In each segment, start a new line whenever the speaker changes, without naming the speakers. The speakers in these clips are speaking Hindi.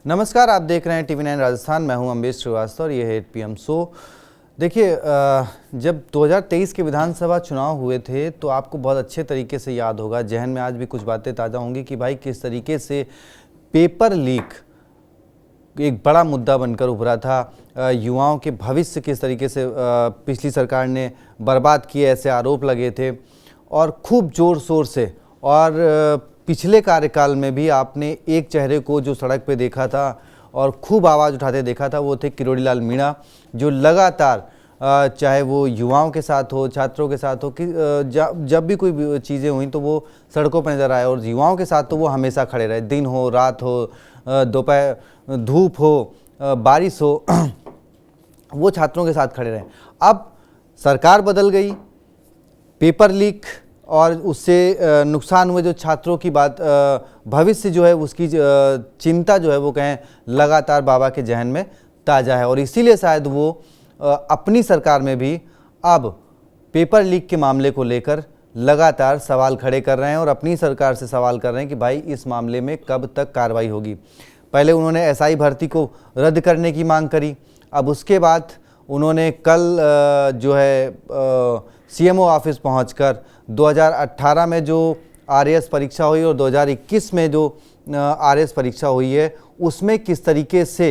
नमस्कार, आप देख रहे हैं TV9 राजस्थान। मैं हूं अम्बेश श्रीवास्तव और ये है 8 PM शो। देखिए, जब 2023 के विधानसभा चुनाव हुए थे तो आपको बहुत अच्छे तरीके से याद होगा, जहन में आज भी कुछ बातें ताज़ा होंगी कि भाई किस तरीके से पेपर लीक एक बड़ा मुद्दा बनकर उभरा था। युवाओं के भविष्य किस तरीके से पिछली सरकार ने बर्बाद किए, ऐसे आरोप लगे थे और खूब ज़ोर शोर से। और पिछले कार्यकाल में भी आपने एक चेहरे को जो सड़क पे देखा था और खूब आवाज़ उठाते देखा था, वो थे किरोड़ी लाल मीणा, जो लगातार चाहे वो युवाओं के साथ हो, छात्रों के साथ हो, कि जब भी कोई चीज़ें हुई तो वो सड़कों पर नज़र आए। और युवाओं के साथ तो वो हमेशा खड़े रहे, दिन हो, रात हो, दोपहर, धूप हो, बारिश हो, वो छात्रों के साथ खड़े रहे। अब सरकार बदल गई, पेपर लीक और उससे नुकसान हुए जो छात्रों की बात, भविष्य जो है उसकी चिंता जो है वो कहें लगातार बाबा के जहन में ताज़ा है। और इसीलिए शायद वो अपनी सरकार में भी अब पेपर लीक के मामले को लेकर लगातार सवाल खड़े कर रहे हैं और अपनी सरकार से सवाल कर रहे हैं कि भाई इस मामले में कब तक कार्रवाई होगी। पहले उन्होंने SI भर्ती को रद्द करने की मांग करी, अब उसके बाद उन्होंने कल जो है CMO ऑफिस पहुंचकर 2018 में जो RAS परीक्षा हुई और 2021 में जो RAS परीक्षा हुई है उसमें किस तरीके से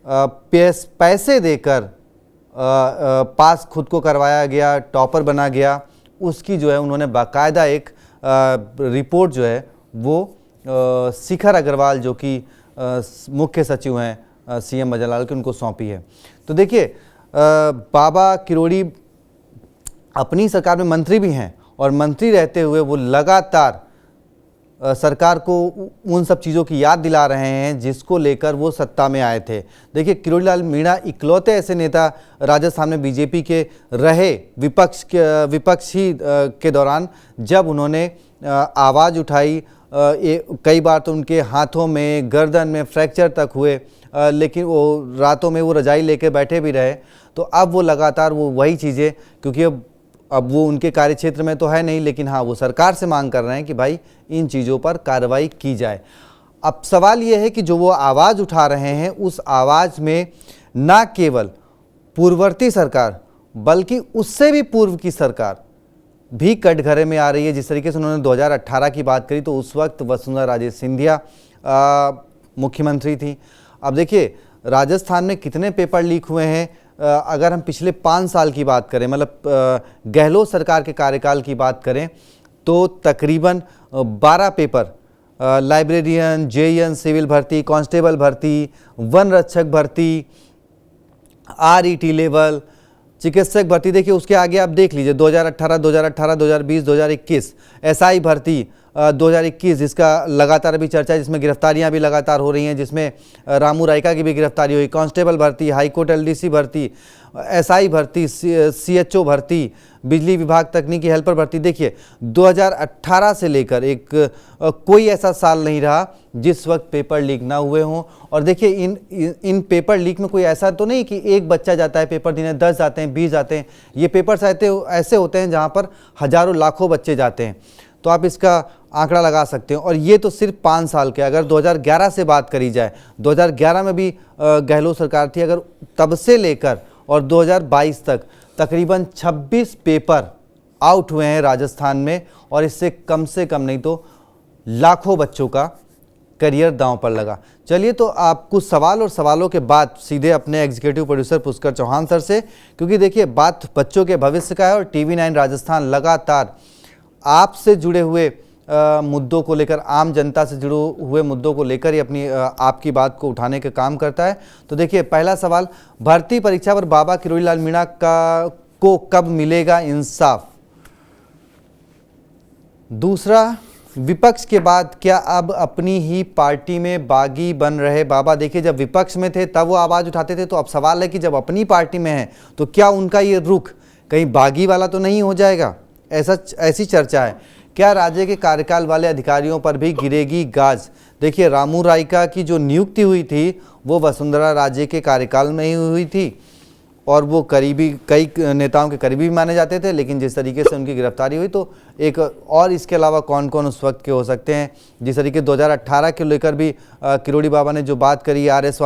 पैसे देकर पास खुद को करवाया गया, टॉपर बना गया, उसकी जो है उन्होंने बाकायदा एक रिपोर्ट जो है वो शिखर अग्रवाल जो कि मुख्य सचिव हैं CM भजनलाल के, उनको सौंपी है। तो देखिए, बाबा किरोड़ी अपनी सरकार में मंत्री भी हैं और मंत्री रहते हुए वो लगातार सरकार को उन सब चीज़ों की याद दिला रहे हैं जिसको लेकर वो सत्ता में आए थे। देखिए, किरोड़ी लाल मीणा इकलौते ऐसे नेता राजस्थान में BJP के रहे विपक्षी के दौरान जब उन्होंने आवाज़ उठाई। कई बार तो उनके हाथों में, गर्दन में फ्रैक्चर तक हुए, लेकिन वो रातों में वो रजाई लेके बैठे भी रहे। तो अब वो लगातार वो वही चीज़ें, क्योंकि अब वो उनके कार्यक्षेत्र में तो है नहीं, लेकिन हाँ वो सरकार से मांग कर रहे हैं कि भाई इन चीज़ों पर कार्रवाई की जाए। अब सवाल ये है कि जो वो आवाज़ उठा रहे हैं उस आवाज़ में ना केवल पूर्ववर्ती सरकार बल्कि उससे भी पूर्व की सरकार भी कटघरे में आ रही है। जिस तरीके से उन्होंने 2018 की बात करी तो उस वक्त वसुंधरा राजे सिंधिया मुख्यमंत्री थी। अब देखिए, राजस्थान में कितने पेपर लीक हुए हैं, अगर हम पिछले 5 साल की बात करें, मतलब गहलोत सरकार के कार्यकाल की बात करें तो तकरीबन 12 पेपर, लाइब्रेरियन, JEN सिविल भर्ती, कांस्टेबल भर्ती, वन रक्षक भर्ती, RET लेवल, चिकित्सक भर्ती। देखिए उसके आगे आप देख लीजिए 2018, 2020, 2021 SI भर्ती 2021, जिसका लगातार अभी चर्चा है, जिसमें गिरफ्तारियां भी लगातार हो रही हैं, जिसमें रामू रायका की भी गिरफ्तारी हुई, कांस्टेबल भर्ती, हाईकोर्ट LDC भर्ती, SI भर्ती, CHO भर्ती, बिजली विभाग तकनीकी हेल्पर भर्ती। देखिए 2018 से लेकर एक कोई ऐसा साल नहीं रहा जिस वक्त पेपर लीक ना हुए हों। और देखिए इन पेपर लीक में कोई ऐसा तो नहीं कि एक बच्चा जाता है पेपर देने, 10 जाते हैं, 20 जाते हैं। ये पेपर्स ऐसे होते हैं जहाँ पर हजारों लाखों बच्चे जाते हैं। तो आप इसका आंकड़ा लगा सकते हैं। और ये तो सिर्फ 5 साल के, अगर 2011 से बात करी जाए, 2011 में भी गहलोत सरकार थी, अगर तब से लेकर और 2022 तक तकरीबन 26 पेपर आउट हुए हैं राजस्थान में, और इससे कम से कम नहीं तो लाखों बच्चों का करियर दांव पर लगा। चलिए, तो आप कुछ सवाल और सवालों के बाद सीधे अपने executive producer Pushkar Chauhan sir से, क्योंकि देखिए बात बच्चों के भविष्य का है और TV9 राजस्थान लगातार आपसे जुड़े हुए मुद्दों को लेकर, आम जनता से जुड़े हुए मुद्दों को लेकर ही अपनी आपकी बात को उठाने का काम करता है। तो देखिए, पहला सवाल, भर्ती परीक्षा पर बाबा किरोड़ी लाल मीणा को कब मिलेगा इंसाफ? दूसरा, विपक्ष के बाद क्या अब अपनी ही पार्टी में बागी बन रहे बाबा? देखिए, जब विपक्ष में थे तब वो आवाज़ उठाते थे, तो अब सवाल है कि जब अपनी पार्टी में है तो क्या उनका ये रुख कहीं बागी वाला तो नहीं हो जाएगा? ऐसी चर्चा है। क्या राज्य के कार्यकाल वाले अधिकारियों पर भी गिरेगी गाज? देखिए, रामू रायका की जो नियुक्ति हुई थी वो वसुंधरा राजे के कार्यकाल में ही हुई थी और वो करीबी, कई नेताओं के करीबी भी माने जाते थे, लेकिन जिस तरीके से उनकी गिरफ्तारी हुई तो एक और इसके अलावा कौन कौन उस वक्त के हो सकते हैं, जिस तरीके 2018 के लेकर भी किरोड़ी बाबा ने जो बात करी आरएस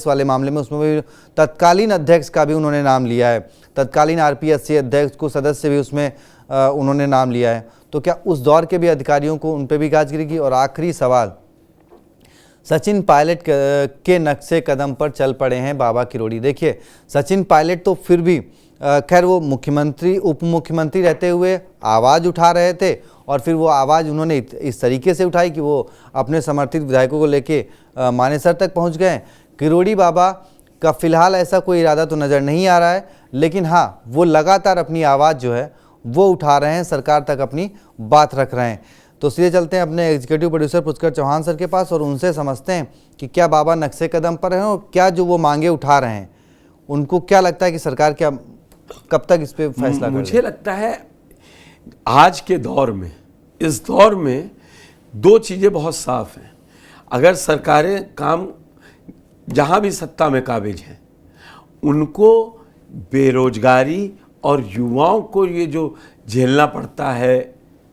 वाले मामले में, उसमें भी तत्कालीन अध्यक्ष का भी उन्होंने नाम लिया है, तत्कालीन आरपीएससी अध्यक्ष को सदस्य भी उसमें उन्होंने नाम लिया है। तो क्या उस दौर के भी अधिकारियों को उन पर भी गाज गिरेगी? और आखिरी सवाल, सचिन पायलट के नक्शे कदम पर चल पड़े हैं बाबा किरोड़ी। देखिए, सचिन पायलट तो फिर भी खैर वो मुख्यमंत्री उप मुख्यमंत्री रहते हुए आवाज़ उठा रहे थे, और फिर वो आवाज़ उन्होंने इस तरीके से उठाई कि वो अपने समर्थित विधायकों को लेके मानेसर तक पहुंच गए। किरोड़ी बाबा का फिलहाल ऐसा कोई इरादा तो नज़र नहीं आ रहा है, लेकिन हाँ, वो लगातार अपनी आवाज़ जो है वो उठा रहे हैं, सरकार तक अपनी बात रख रहे हैं। तो सीधे चलते हैं अपने executive producer Pushkar Chauhan sir के पास और उनसे समझते हैं कि क्या बाबा नक्शे कदम पर हैं, और क्या जो वो मांगे उठा रहे हैं उनको क्या लगता है कि सरकार क्या कब तक इस पे फैसला करेगी?
मुझे लगता है आज के दौर में, इस दौर में दो चीज़ें बहुत साफ हैं। अगर सरकारें काम जहाँ भी सत्ता में काबिज हैं, उनको बेरोजगारी और युवाओं को ये जो झेलना पड़ता है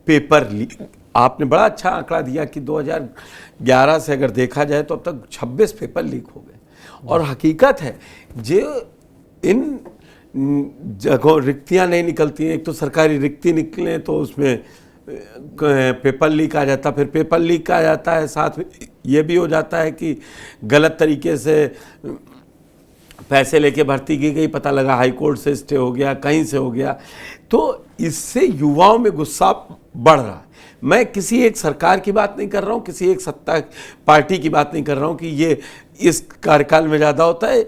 पेपर लीक, आपने बड़ा अच्छा आंकड़ा दिया कि 2011 से अगर देखा जाए तो अब तक 26 पेपर लीक हो गए। और हकीकत है जो इन जगहों रिक्तियां नहीं निकलती हैं, एक तो सरकारी रिक्ति निकले तो उसमें पेपर लीक आ जाता, फिर पेपर लीक आ जाता है, साथ में ये भी हो जाता है कि गलत तरीके से पैसे लेके भर्ती की गई, पता लगा हाई कोर्ट से स्टे हो गया, कहीं से हो गया। तो इससे युवाओं में गुस्सा बढ़ रहा है। मैं किसी एक सरकार की बात नहीं कर रहा हूँ, किसी एक सत्ता पार्टी की बात नहीं कर रहा हूँ कि ये इस कार्यकाल में ज़्यादा होता है।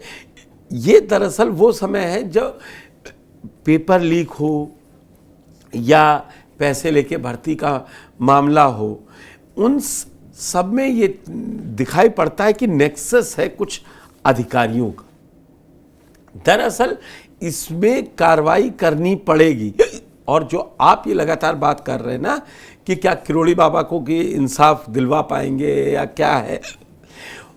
ये दरअसल वो समय है जब पेपर लीक हो या पैसे लेके भर्ती का मामला हो, उन सब में ये दिखाई पड़ता है कि नेक्सस है कुछ अधिकारियों का। दरअसल इसमें कार्रवाई करनी पड़ेगी। और जो आप ये लगातार बात कर रहे हैं ना कि क्या किरोड़ी बाबा को कि इंसाफ दिलवा पाएंगे या क्या है,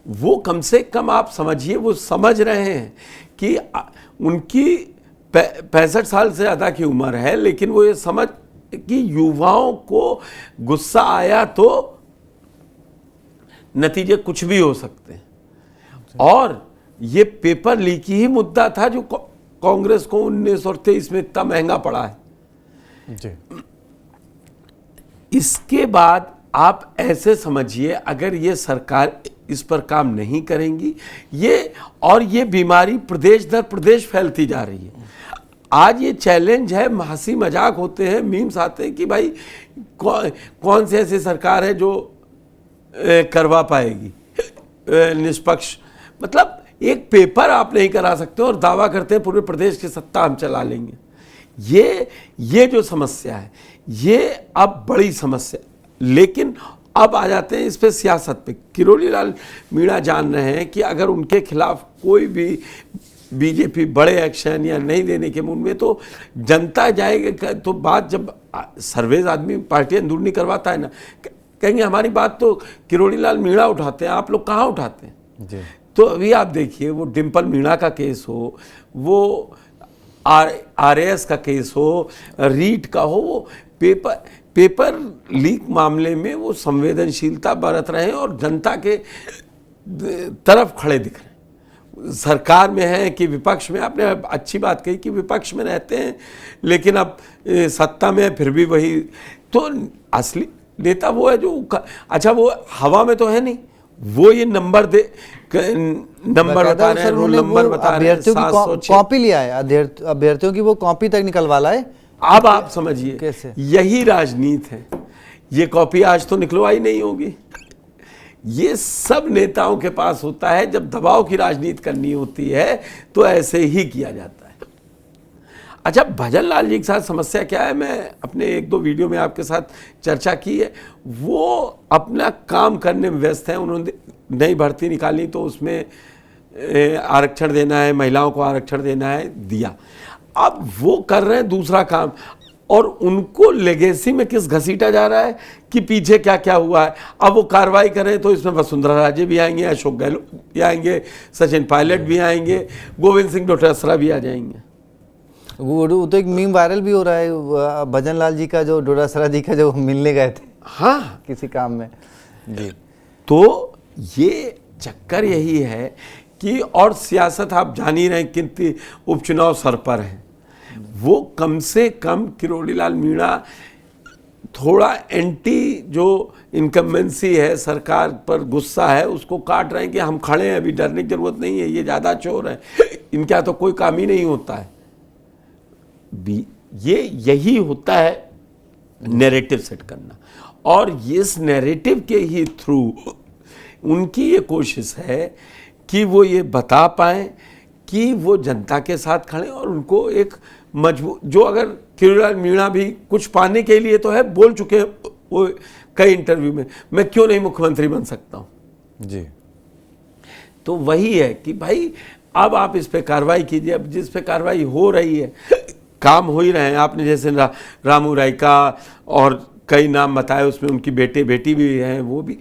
वो कम से कम आप समझिए, वो समझ रहे हैं कि उनकी 65 साल से ज़्यादा की उम्र है, लेकिन वो ये समझ कि युवाओं को गुस्सा आया तो नतीजे कुछ भी हो सकते हैं। और ये पेपर लीक ही मुद्दा था जो कांग्रेस को 19 और 23 में इतना महंगा पड़ा है जी। इसके बाद आप ऐसे समझिए, अगर ये सरकार इस पर काम नहीं करेंगी, ये बीमारी प्रदेश दर प्रदेश फैलती जा रही है। आज ये चैलेंज है, हंसी मजाक होते हैं, मीम्स आते हैं कि भाई कौन सी ऐसी सरकार है जो करवा पाएगी निष्पक्ष, मतलब एक पेपर आप नहीं करा सकते और दावा करते हैं पूरे प्रदेश की सत्ता हम चला लेंगे। ये जो समस्या है, ये अब बड़ी समस्या। लेकिन अब आ जाते हैं इस पे सियासत पे। किरोड़ी लाल मीणा जान रहे हैं कि अगर उनके खिलाफ कोई भी बीजेपी बड़े एक्शन या नहीं लेने के मूड में, तो जनता जाएगा। तो बात जब सर्वेज आदमी पार्टी अंदरूनी करवाता है ना, कहेंगे हमारी बात तो किरोड़ी लाल मीणा उठाते हैं, आप लोग कहाँ उठाते हैं जी। तो अभी आप देखिए, वो डिम्पल मीणा का केस हो, वो आरएस का केस हो, रीट का हो, वो पेपर लीक मामले में वो संवेदनशीलता बरत रहे हैं और जनता के तरफ खड़े दिख रहे हैं। सरकार में है कि विपक्ष में, आपने अच्छी बात कही कि विपक्ष में रहते हैं, लेकिन अब सत्ता में फिर भी वही। तो असली नेता वो है जो अच्छा वो हवा में तो है नहीं, वो ये नंबर बता रहे हैं, रोल नंबर बता रहे हैं, 706
कॉपी लिया है अभ्यर्थियों की, वो कॉपी तक निकलवा लाए।
अब आप समझिए कैसे, यही राजनीति है। ये कॉपी आज तो निकलवाई नहीं होगी। ये सब नेताओं के पास होता है, जब दबाव की राजनीति करनी होती है तो ऐसे ही किया जाता है। अच्छा, भजन लाल जी के साथ समस्या क्या है, मैं अपने 1-2 वीडियो में आपके साथ चर्चा की है। वो अपना काम करने में व्यस्त हैं। उन्होंने नई भर्ती निकाली तो उसमें आरक्षण देना है, महिलाओं को आरक्षण देना है, दिया। अब वो कर रहे हैं दूसरा काम। और उनको लेगेसी में किस घसीटा जा रहा है कि पीछे क्या क्या हुआ है। अब वो कार्रवाई करें तो इसमें वसुंधरा राजे भी आएंगे, अशोक गहलोत भी आएंगे, सचिन पायलट भी आएंगे, गोविंद सिंह डोटासरा भी आ जाएंगे।
वो तो एक मीम वायरल भी हो रहा है, भजन लाल जी का, जो डोटासरा जी का, जो मिलने गए थे
हाँ
किसी काम में जी।
तो ये चक्कर यही है कि, और सियासत आप जान ही रहे हैं कितनी उपचुनाव सर पर हैं, वो कम से कम किरोड़ी लाल मीणा थोड़ा एंटी जो इनकम्बेंसी है, सरकार पर गुस्सा है, उसको काट रहे हैं कि हम खड़े हैं, अभी डरने की जरूरत नहीं है, ये ज़्यादा चोर है, इनके यहाँ तो कोई काम ही नहीं होता है। ये यही होता है नैरेटिव सेट करना, और इस नैरेटिव के ही थ्रू उनकी ये कोशिश है कि वो ये बता पाएं कि वो जनता के साथ खड़े, और उनको एक मजबूत, जो अगर किरोड़ी लाल मीणा भी कुछ पाने के लिए तो है, बोल चुके हैं वो कई इंटरव्यू में, मैं क्यों नहीं मुख्यमंत्री बन सकता हूं
जी।
तो वही है कि भाई अब आप इस पे कार्रवाई कीजिए। अब जिस पे कार्रवाई हो रही है, काम हो ही रहे हैं, आपने जैसे रामू रायका और कई नाम बताए, उसमें उनकी बेटी भी हैं, वो भी,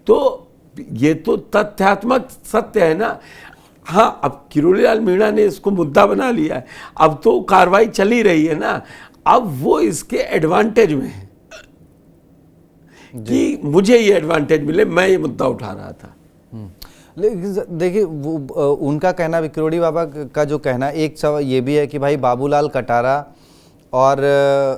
तो ये तो तथ्यात्मक सत्य है ना। हाँ, अब किरोड़ी लाल मीणा ने इसको मुद्दा बना लिया है, अब तो कार्रवाई चली रही है ना, अब वो इसके एडवांटेज में है कि मुझे ये एडवांटेज मिले, मैं ये मुद्दा उठा रहा था।
लेकिन देखिए, वो उनका कहना भी, किरोड़ी बाबा का जो कहना, एक सवाल ये भी है कि भाई बाबूलाल कटारा और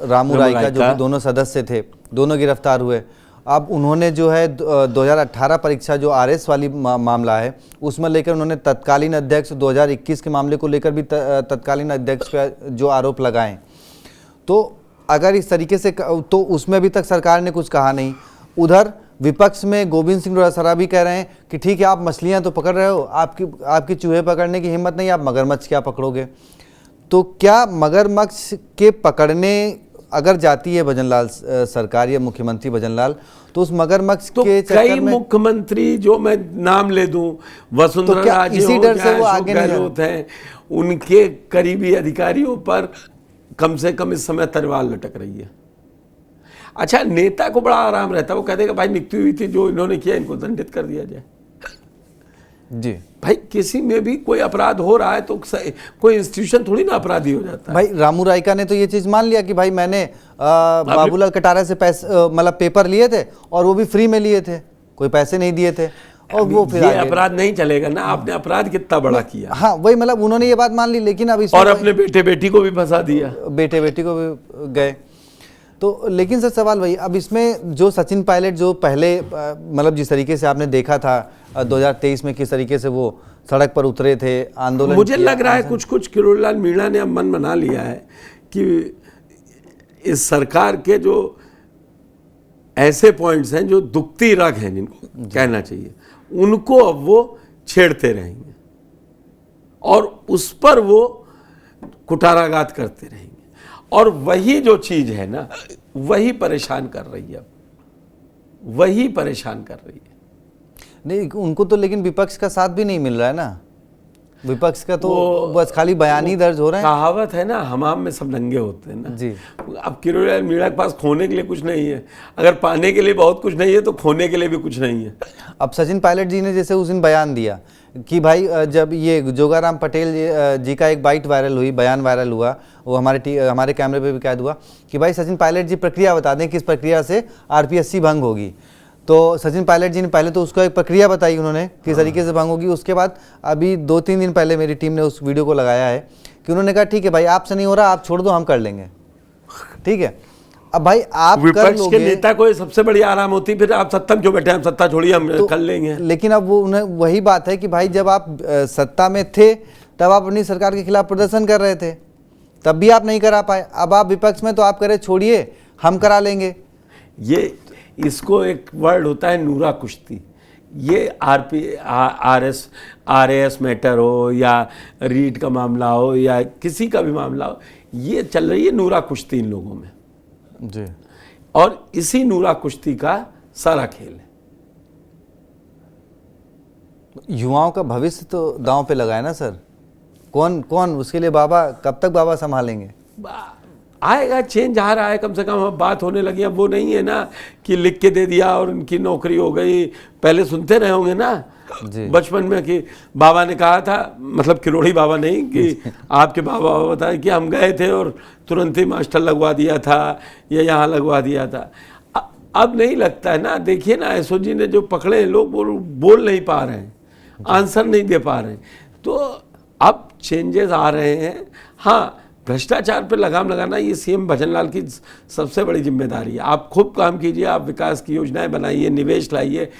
रामू रायका जो कि दोनों सदस्य थे, दोनों गिरफ्तार हुए। अब उन्होंने जो है 2018 परीक्षा जो आरएस वाली मामला है, उसमें लेकर उन्होंने तत्कालीन अध्यक्ष, 2021 के मामले को लेकर भी तत्कालीन अध्यक्ष पे जो आरोप लगाए। तो अगर इस तरीके से, तो उसमें अभी तक सरकार ने कुछ कहा नहीं। उधर विपक्ष में गोविंद सिंह डोटासरा भी कह रहे हैं कि ठीक है, आप मछलियां तो पकड़ रहे हो, आपकी चूहे पकड़ने की हिम्मत नहीं, आप मगरमच्छ क्या पकड़ोगे। तो क्या मगरमच्छ के पकड़ने अगर जाती है भजनलाल सरकार या मुख्यमंत्री भजनलाल, तो उस मगरमच्छ
तो
के चक्कर
कई
में
मुख्यमंत्री जो मैं नाम ले दूं, वसुंधरा राजे
इसी
हो
डर से
या
वो
अशोक
आगे नहीं
गहलोत हैं, उनके करीबी अधिकारियों पर कम से कम इस समय तलवार लटक रही है। अच्छा, नेता को बड़ा आराम रहता है, वो कह देगा भाई नियुक्ति हुई थी, जो इन्होंने किया इनको दंडित कर दिया जाए।
जी
भाई किसी में भी कोई अपराध हो रहा है तो कोई इंस्टीट्यूशन थोड़ी ना अपराधी हो जाता है।
भाई रामू रायका ने तो ये चीज मान लिया कि भाई मैंने बाबूलाल कटारा से पैसे, मतलब पेपर लिए थे, और वो भी फ्री में लिए थे, कोई पैसे नहीं दिए थे, और वो फिर
ये अपराध नहीं चलेगा ना। आपने अपराध कितना बड़ा किया।
हाँ वही, मतलब उन्होंने ये बात मान ली, लेकिन अब
और अपने बेटी को भी फंसा दिया,
बेटी को भी गए। तो लेकिन सर सवाल वही, अब इसमें जो सचिन पायलट जो पहले, मतलब जिस तरीके से आपने देखा था 2023 में, किस तरीके से वो सड़क पर उतरे थे, आंदोलन,
मुझे लग रहा है कुछ किरोड़ी लाल मीणा ने अब मन बना लिया है कि इस सरकार के जो ऐसे पॉइंट्स हैं जो दुखती रग हैं, जिनको कहना चाहिए, उनको अब वो छेड़ते रहेंगे और उस पर वो कुठाराघात करते रहेंगे। और वही जो चीज है ना, वही परेशान कर रही है, वही परेशान कर रही है।
नहीं, उनको तो लेकिन विपक्ष का साथ भी नहीं मिल रहा है ना, विपक्ष का तो बस खाली बयान ही दर्ज हो रहे हैं।
कहावत है ना, हमाम में सब नंगे होते हैं ना
जी।
अब किरोड़ी लाल मीणा के पास खोने के लिए कुछ नहीं है, अगर पाने के लिए बहुत कुछ नहीं है तो खोने के लिए भी कुछ नहीं है।
अब सचिन पायलट जी ने जैसे उस दिन बयान दिया कि भाई, जब ये जोगाराम पटेल जी का एक बाइट वायरल हुई, बयान वायरल हुआ, वो हमारे कैमरे पे भी कैद हुआ कि भाई सचिन पायलट जी प्रक्रिया बता दें किस प्रक्रिया से आरपीएससी भंग होगी। तो सचिन पायलट जी ने पहले तो उसको एक प्रक्रिया बताई उन्होंने किस तरीके से भंग होगी। उसके बाद अभी 2-3 दिन पहले मेरी टीम ने उस वीडियो को लगाया है कि उन्होंने कहा ठीक है भाई, आपसे नहीं हो रहा, आप छोड़ दो, हम कर लेंगे। ठीक है, अब भाई आप
विपक्ष के नेता को सबसे बड़ी आराम होती, फिर आप सत्ता में क्यों बैठे, हम सत्ता छोड़िए, हम कर लेंगे।
लेकिन अब वो उन्हें वही बात है कि भाई जब आप सत्ता में थे तब आप अपनी सरकार के खिलाफ प्रदर्शन कर रहे थे, तब भी आप नहीं करा पाए। अब आप विपक्ष में, तो आप करे छोड़िए, हम करा लेंगे।
ये इसको एक वर्ड होता है नूरा कुश्ती। ये आरएस मैटर हो या रीट का मामला हो या किसी का भी मामला हो, ये चल रही है नूरा कुश्ती इन लोगों में
जी।
और इसी नूरा कुश्ती का सारा खेल है।
युवाओं का भविष्य तो दांव पे लगा है ना सर। कौन उसके लिए बाबा, कब तक बाबा संभालेंगे?
आएगा, चेंज आ रहा है, कम से कम अब बात होने लगी। अब वो नहीं है ना कि लिख के दे दिया और उनकी नौकरी हो गई। पहले सुनते रहे होंगे ना बचपन में कि बाबा ने कहा था, मतलब किरोड़ी बाबा नहीं, कि आपके बाबा बताए कि हम गए थे और तुरंत ही मास्टर लगवा दिया था या यहाँ लगवा दिया था। अब नहीं लगता है ना। देखिए ना, एसओजी ने जो पकड़े लोग बोल नहीं पा रहे हैं, आंसर नहीं दे पा रहे हैं। तो अब चेंजेस आ रहे हैं। हाँ, भ्रष्टाचार पर लगाम लगाना ये सीएम भजनलाल की सबसे बड़ी जिम्मेदारी है। आप खूब काम कीजिए, आप विकास की योजनाएं बनाइए, निवेश लाइए,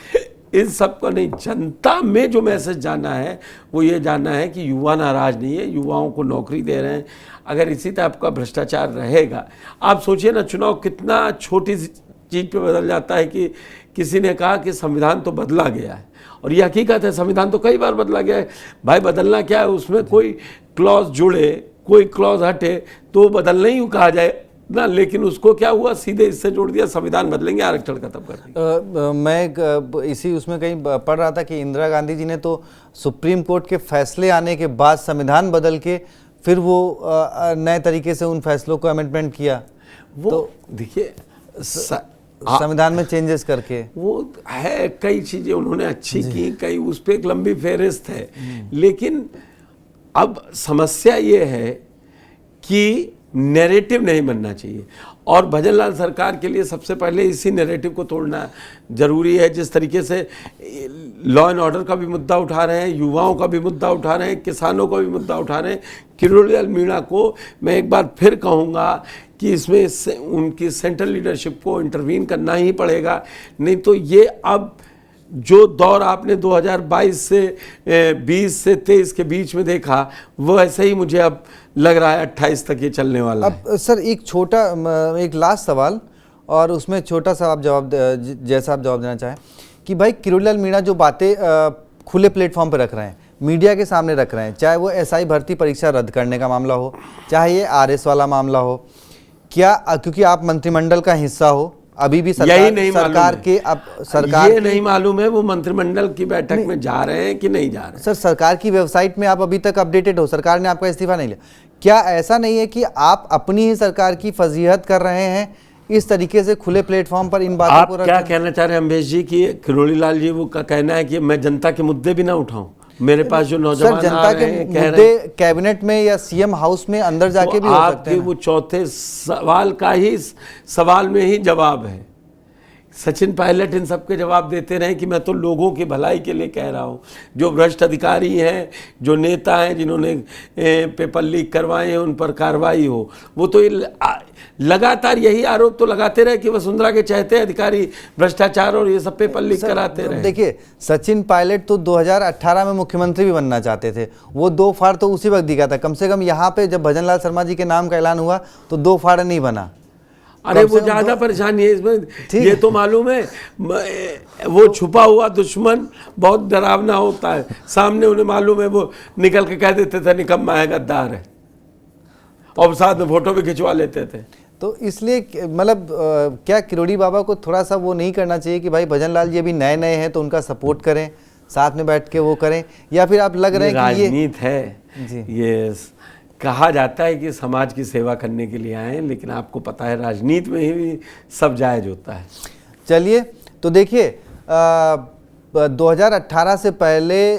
इन सब को नहीं। जनता में जो मैसेज जाना है वो ये जानना है कि युवा नाराज नहीं है, युवाओं को नौकरी दे रहे हैं। अगर इसी टाइप का भ्रष्टाचार रहेगा, आप सोचिए ना, चुनाव कितना छोटी चीज़ पे बदल जाता है कि किसी ने कहा कि संविधान तो बदला गया है, और ये हकीकत है, संविधान तो कई बार बदला गया है। भाई बदलना क्या है, उसमें कोई क्लॉज जुड़े, कोई क्लॉज हटे तो बदलना ही कहा जाए ना। लेकिन उसको क्या हुआ, सीधे इससे जोड़ दिया, संविधान बदलेंगे, आरक्षण खत्म कर दिया।
मैं इसी उसमें कहीं पढ़ रहा था कि इंदिरा गांधी जी ने तो सुप्रीम कोर्ट के फैसले आने के बाद संविधान बदल के फिर वो नए तरीके से उन फैसलों को अमेंडमेंट किया।
वो
तो
देखिए
संविधान में चेंजेस करके
वो है, कई चीजें उन्होंने अच्छी की, कई उस पर एक लंबी फेहरिस्त है। लेकिन अब समस्या ये है कि नैरेटिव नहीं बनना चाहिए, और भजनलाल सरकार के लिए सबसे पहले इसी नैरेटिव को तोड़ना जरूरी है। जिस तरीके से लॉ एंड ऑर्डर का भी मुद्दा उठा रहे हैं, युवाओं का भी मुद्दा उठा रहे हैं, किसानों का भी मुद्दा उठा रहे हैं, किरोड़ीलाल मीणा को मैं एक बार फिर कहूँगा कि इसमें उनकी सेंट्रल लीडरशिप को इंटरवीन करना ही पड़ेगा। नहीं तो ये अब जो दौर आपने 2022 से 20 से 23 के बीच में देखा, वो ऐसे ही मुझे अब लग रहा है 28 तक ये चलने वाला है।
अब सर एक लास्ट सवाल, और उसमें छोटा सा आप जवाब जैसा आप जवाब देना चाहें कि भाई किरोड़ीलाल मीणा जो बातें खुले प्लेटफॉर्म पर रख रहे हैं, मीडिया के सामने रख रहे हैं, चाहे वो एसआई भर्ती परीक्षा रद्द करने का मामला हो, चाहे ये आरएस वाला मामला हो, क्या क्योंकि आप मंत्रिमंडल का हिस्सा हो, अभी भी सरकार
ये नहीं मालूम है वो मंत्रिमंडल की बैठक में जा रहे हैं कि नहीं जा रहे हैं।
सर, सरकार की वेबसाइट में आप अभी तक अपडेटेड हो, सरकार ने आपका इस्तीफा नहीं लिया। क्या ऐसा नहीं है कि आप अपनी ही सरकार की फजीहत कर रहे हैं इस तरीके से खुले प्लेटफॉर्म पर इन बातों को?
आप क्या कहना चाह रहे हैं अमरीश जी कि किरोड़ीलाल जी वो का कहना है कि मैं जनता के मुद्दे भी ना उठाऊं? मेरे पास जो नौजवान
जनता के मुद्दे कैबिनेट में या सीएम हाउस में अंदर जाके भी हो सकते हैं।
वो चौथे सवाल का ही सवाल में ही जवाब है। सचिन पायलट इन सब के जवाब देते रहे कि मैं तो लोगों की भलाई के लिए कह रहा हूँ। जो भ्रष्ट अधिकारी हैं, जो नेता हैं जिन्होंने पेपर लीक करवाए हैं, उन पर कार्रवाई हो। वो तो लगातार यही आरोप तो लगाते रहे कि वसुंधरा के चहते अधिकारी भ्रष्टाचार और ये सब पेपर लीक कराते रहे।
देखिए, सचिन पायलट तो 2018 में मुख्यमंत्री भी बनना चाहते थे, वो 2 फाड़ तो उसी वक्त दिखा था। कम से कम यहाँ पे जब भजनलाल शर्मा जी के नाम का ऐलान हुआ तो 2 फाड़ नहीं बना।
अरे वो ज्यादा परेशानी है इसमें, ये तो मालूम है। वो छुपा हुआ दुश्मन बहुत डरावना होता है, सामने उन्हें मालूम है, वो निकल के कह देते थे निकम्मा है, गद्दार है, और साथ में फोटो भी खिंचवा लेते थे।
तो इसलिए मतलब क्या किरोड़ी बाबा को थोड़ा सा वो नहीं करना चाहिए कि भाई भजनलाल जी अभी नए नए हैं तो उनका सपोर्ट करें, साथ में बैठ के वो करें? या फिर आप लग रहे हैं कि ये
राजनीति है जी। ये कहा जाता है कि समाज की सेवा करने के लिए आए, लेकिन आपको पता है राजनीति में ही सब जायज होता है।
चलिए, तो देखिए 2018 से पहले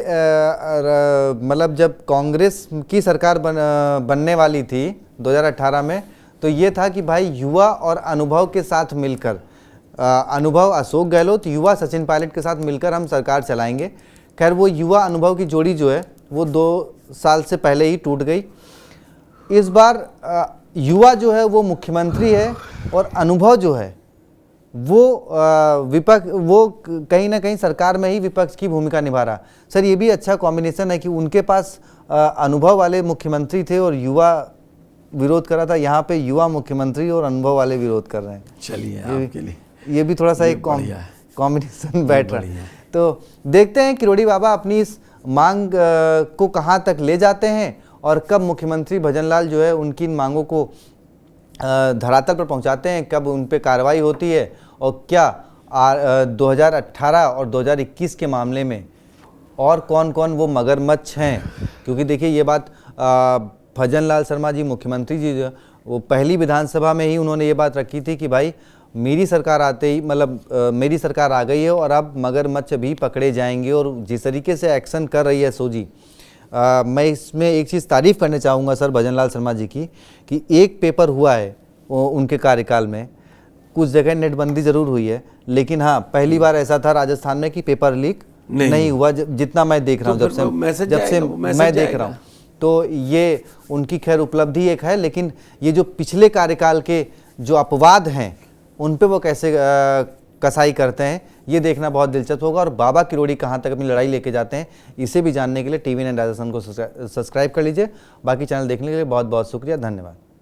मतलब जब कांग्रेस की सरकार बनने वाली थी 2018 में, तो ये था कि भाई युवा और अनुभव के साथ मिलकर, अनुभव अशोक गहलोत, युवा सचिन पायलट के साथ मिलकर हम सरकार चलाएंगे। खैर वो युवा अनुभव की जोड़ी जो है वो 2 साल से पहले ही टूट गई। इस बार युवा जो है वो मुख्यमंत्री है और अनुभव जो है वो वो कहीं ना कहीं सरकार में ही विपक्ष की भूमिका निभा रहा। सर, ये भी अच्छा कॉम्बिनेशन है कि उनके पास अनुभव वाले मुख्यमंत्री थे और युवा विरोध कर रहा था, यहाँ पे युवा मुख्यमंत्री और अनुभव वाले विरोध कर रहे हैं।
चलिए, आपके लिए
ये भी थोड़ा सा एक कॉम्बिनेशन बैठ रहा है। तो देखते हैं किरोड़ी बाबा अपनी इस मांग को कहाँ तक ले जाते हैं और कब मुख्यमंत्री भजनलाल जो है उनकी इन मांगों को धरातल पर पहुंचाते हैं, कब उन पे कार्रवाई होती है, और क्या 2018 और 2021 के मामले में और कौन कौन वो मगरमच्छ हैं। क्योंकि देखिए ये बात भजनलाल शर्मा जी मुख्यमंत्री जी वो पहली विधानसभा में ही उन्होंने ये बात रखी थी कि भाई मेरी सरकार आते ही मतलब मेरी सरकार आ गई है और अब मगरमच्छ भी पकड़े जाएंगे। और जिस तरीके से एक्शन कर रही है सोजी, मैं इसमें एक चीज़ तारीफ़ करना चाहूँगा सर भजनलाल शर्मा जी की, कि एक पेपर हुआ है उनके कार्यकाल में, कुछ जगह नेटबंदी ज़रूर हुई है, लेकिन हाँ पहली बार ऐसा था राजस्थान में कि पेपर लीक नहीं हुआ, जितना मैं देख रहा हूँ, जब से मैं देख रहा हूँ। तो ये उनकी खैर उपलब्धि एक है, लेकिन ये जो पिछले कार्यकाल के जो अपवाद हैं उन पे वो कैसे कसाई करते हैं, ये देखना बहुत दिलचस्प होगा। और बाबा किरोड़ी कहाँ तक अपनी लड़ाई लेके जाते हैं, इसे भी जानने के लिए TV9 राजस्थान को सब्सक्राइब कर लीजिए। बाकी चैनल देखने के लिए बहुत बहुत शुक्रिया, धन्यवाद।